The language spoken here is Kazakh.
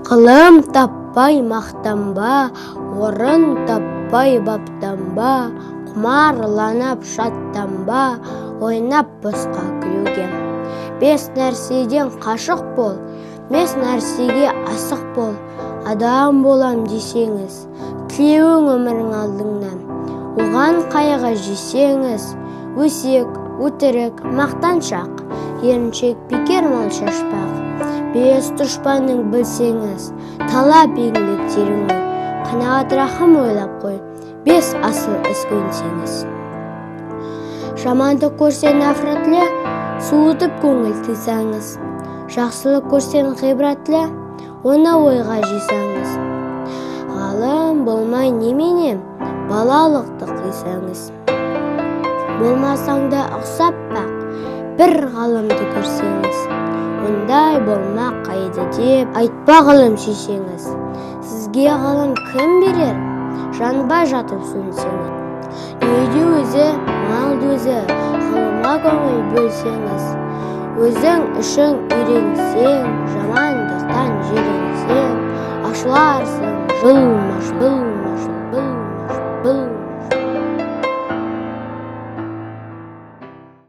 Қылым таппай мақтанба, орын таппай баптанба, құмарланып шаттанба, ойнап босқа күлуге. 5 нәрседен қашық бол, 5 нәрсеге асық бол. Адам болам десеңіз, тілеуің өмірің алдыңнан. Оған қайғы жесеңіз, өсек, өтірік, мақтаншақ, еріншек, бекер мал шашпақ. 5 дұшпанның білсеңіз, талап еңбек теріңе, қанағат рахым ойлап қой, 5 асыл іс көнсеңіз. Жамандық көрсең нәфратле, суытып көңіл тыйсаңыз. Жақсылық көрсең ғибратле, оны ойға жисаңыз. Ғалым болмай неменем, балалықты қисаңыз. Болмасаң да ұқсап бақ, бір ғалымды көрсеңіз. Ондай болмақ қайды деп айтпа ғылым шешеңіз. Сізге ғылым кім берер, жанбай жатып сөнсеңіз. Үйде өзі, малды өзі, ғылымға көңіл бөлсеңіз. Өзің үшін үйренсең, жамандықтан жиренсең, ашыларсың жылма-жыл.